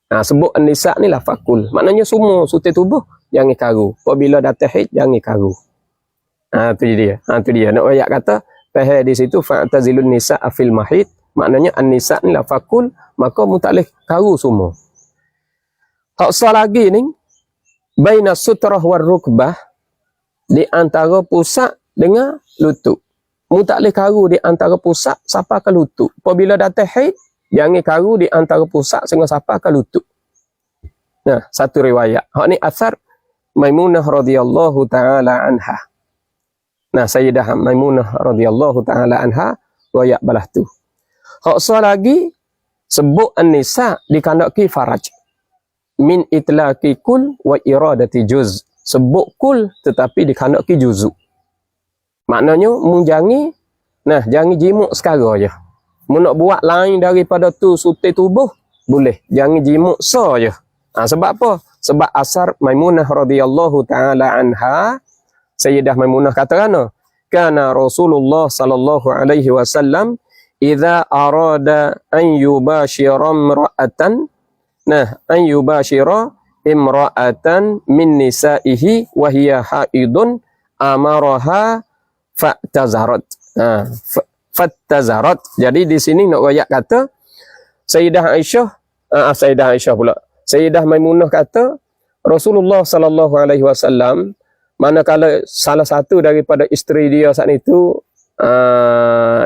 Sebut an-nisa ni lafakul. Maknanya semua sutai tubuh jangan karu. Apabila datang haid jangan karu. Tu dia. Tu dia. Nak ayat kata fahai di situ fa'tazilun nisa fil mahid. Maknanya an-nisa ni lafakul, maka mu tak leh karu semua. Hak lagi ni baina sutrah war rukbah, di antara pusat dengan lutut. Mu tak boleh karu di antara pusat sampai ke lutut. Apabila datang haid, jangan karu di antara pusat sehingga sampai ke lutut. Nah, satu riwayat. Hak ni asar Maimunah radhiyallahu taala anha. Nah, Sayyidah Maimunah radhiyallahu taala anha riwayat balah tu. Hak lagi sebut an-nisa dikandaki faraj. Min itlaqi kul wa iradati juz. Sebut kul tetapi dikandaki juzuk. Maknanya mu jangan jimuk sekarang je. Mu nak buat lain daripada tu sutai tubuh boleh, jangan jimuk je. Sebab apa? Sebab asar Maimunah radhiyallahu taala anha, Sayyidah Maimunah kata kana Rasulullah sallallahu alaihi wasallam idza arada an yubashira imra'atan min nisaihi wa hiya haidun amaraha fa'tazarat. Fa'tazarat. Jadi di sini nak ayat kata Sayyidah Maimunah kata Rasulullah sallallahu alaihi wasallam manakala salah satu daripada isteri dia saat itu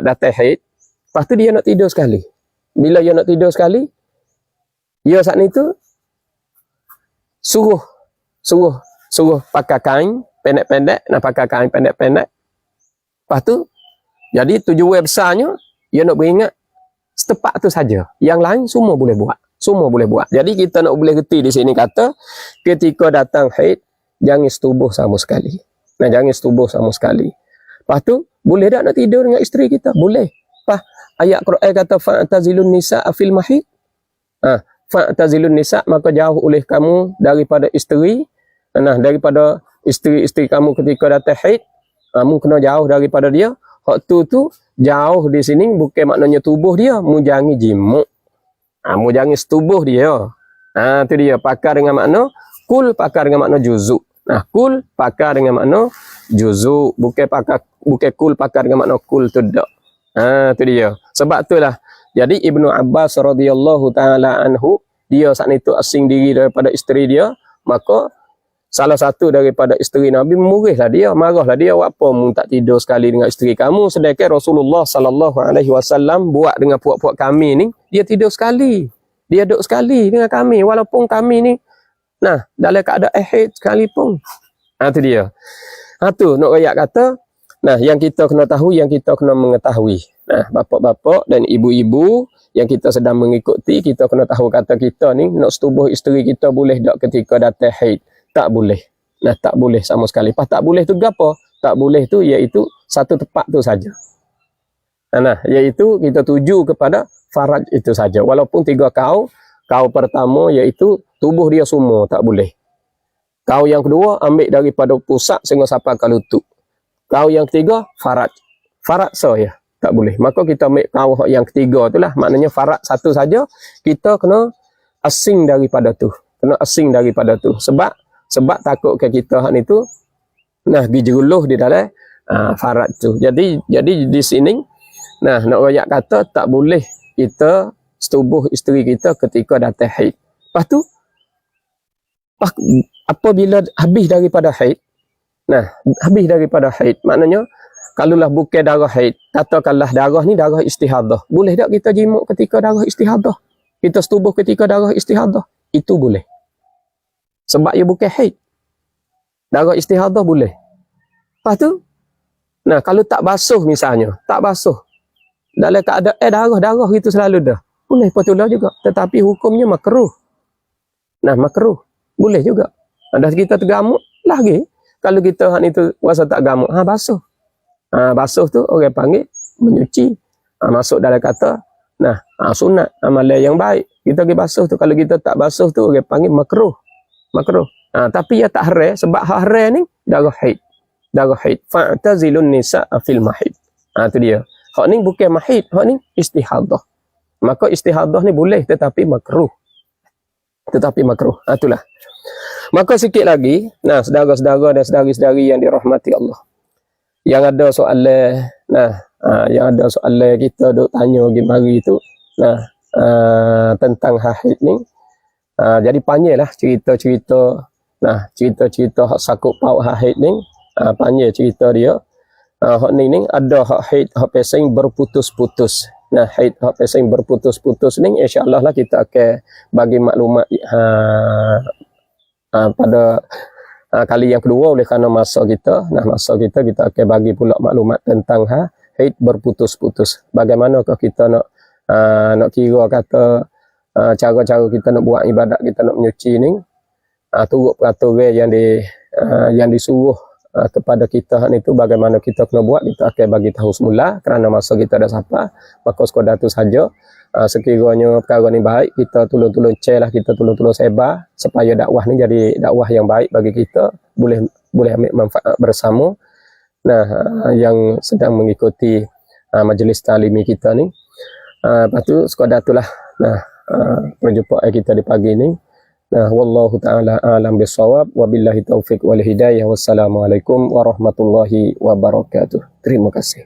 datang haid, lepas tu dia nak tidur sekali. Bila dia nak tidur sekali, dia saat itu suruh pakai kain pendek-pendek, nak pakai kain pendek-pendek. Lepas tu, jadi tujuan besarnya, dia nak beringat setepak tu saja. Yang lain semua boleh buat. Semua boleh buat. Jadi kita nak boleh reti di sini kata, ketika datang haid, jangan setubuh sama sekali. Jangan setubuh sama sekali. Lepas tu, boleh tak nak tidur dengan isteri kita? Boleh. Lepas ayat Quran kata, fa'tazilun nisa fil mahid. Fa'tazilun nisa, maka jauh oleh kamu daripada isteri. Daripada isteri-isteri kamu ketika datang haid. Mu kena jauh daripada dia. Hak tu jauh di sini bukan maknanya tubuh dia, mu jangan jimuk. Mu jangan setubuh dia. Tu dia pakar dengan makna kul, pakar dengan makna juzuk. Kul pakar dengan makna juzuk, bukan kul pakar dengan makna kul tu dak. Tu dia. Sebab itulah jadi Ibnu Abbas radhiyallahu taala anhu, dia saat itu asing diri daripada isteri dia, maka salah satu daripada isteri Nabi memurihlah dia, marahlah dia, apa mu tak tidur sekali dengan isteri kamu, sedangkan Rasulullah sallallahu alaihi wasallam buat dengan puak-puak kami ni, dia tidur sekali. Dia duduk sekali dengan kami walaupun kami ni dalam keadaan haid sekalipun. Tu dia. Tu nak ayat kata, yang kita kena tahu, yang kita kena mengetahui. Bapak-bapak dan ibu-ibu yang kita sedang mengikuti, kita kena tahu kata kita ni nak setubuh isteri kita boleh tak ketika datang haid? Tak boleh. Tak boleh sama sekali. Pas tak boleh tu apa? Tak boleh tu iaitu satu tempat tu saja. Iaitu kita tuju kepada faraj itu saja. Walaupun 3 kau pertama iaitu tubuh dia semua tak boleh. Kau yang kedua ambil daripada pusat sehingga sampai ke lutut. Kau yang ketiga faraj. Faraj ya, tak boleh. Maka kita ambil kau yang ketiga itulah, maknanya faraj satu saja, kita kena asing daripada tu. Kena asing daripada tu. Sebab takut ke kita hak ni tu dijeruluh di dalam farad tu. Jadi di sini nak ayat kata tak boleh kita setubuh isteri kita ketika datang haid. Lepas tu apabila habis daripada haid, maknanya kalaulah bukan darah haid, katakanlah darah ni darah istihadah, boleh tak kita jimuk ketika darah istihadah? Kita setubuh ketika darah istihadah? Itu boleh. Sebab ia bukan haid. Darah istihadah boleh. Lepas tu, Nah, kalau tak basuh misalnya, tak basuh. Dalam keadaan darah gitu selalu dah. Boleh patutlah juga. Tetapi hukumnya makruh. Nah, makruh. Boleh juga. Ada kita tergamuk lagi. Kalau kita itu rasa tak gamuk, basuh. Basuh tu orang panggil menyuci. Masuk dalam kata, nah, sunat, amalan yang baik. Kita pergi basuh tu. Kalau kita tak basuh tu, orang panggil makruh. Makruh. Tapi ya tak haram. Sebab haram ni, darah haid. Darah haid. Fa'tazilun nisa'a fil mahid. Tu dia. Hak ni bukan mahid. Hak ni istihadah. Maka istihadah ni boleh tetapi makruh. Tetapi makruh. Itulah. Maka sikit lagi, nah, saudara-saudara dan saudari-saudari yang dirahmati Allah. Yang ada soalan, yang ada soalan kita duk tanya hari itu, tentang haid ni. Jadi panjanglah cerita-cerita, cerita-cerita hak sakut paut haid ni, panjang cerita dia. Hak ni ada hak haid hak pesing berputus-putus. Nah, haid hak pesing berputus-putus ni insya-Allah lah kita akan bagi maklumat pada kali yang kedua oleh kerana masa kita. Nah, masa kita akan bagi pula maklumat tentang haid berputus-putus. Bagaimanakah kita nak kira kata cara-cara kita nak buat ibadat, kita nak menyuci ni, turut peraturan yang disuruh kepada kita itu bagaimana kita kena buat, kita akan bagi tahu semula kerana masa kita dah sampai. Maka sekadar tu saja. Sekiranya perkara ni baik, kita tolong-tolong share lah, kita tolong-tolong sebar supaya dakwah ni jadi dakwah yang baik bagi kita, boleh ambil manfaat bersama. Nah, yang sedang mengikuti majlis ta'limi kita ni. Lepas tu sekadar itulah perjumpaan kita di pagi ni. Nah, wallahu ta'ala a'lam bissawab, wabillahi taufiq wal hidayah, wassalamualaikum warahmatullahi wabarakatuh. Terima kasih.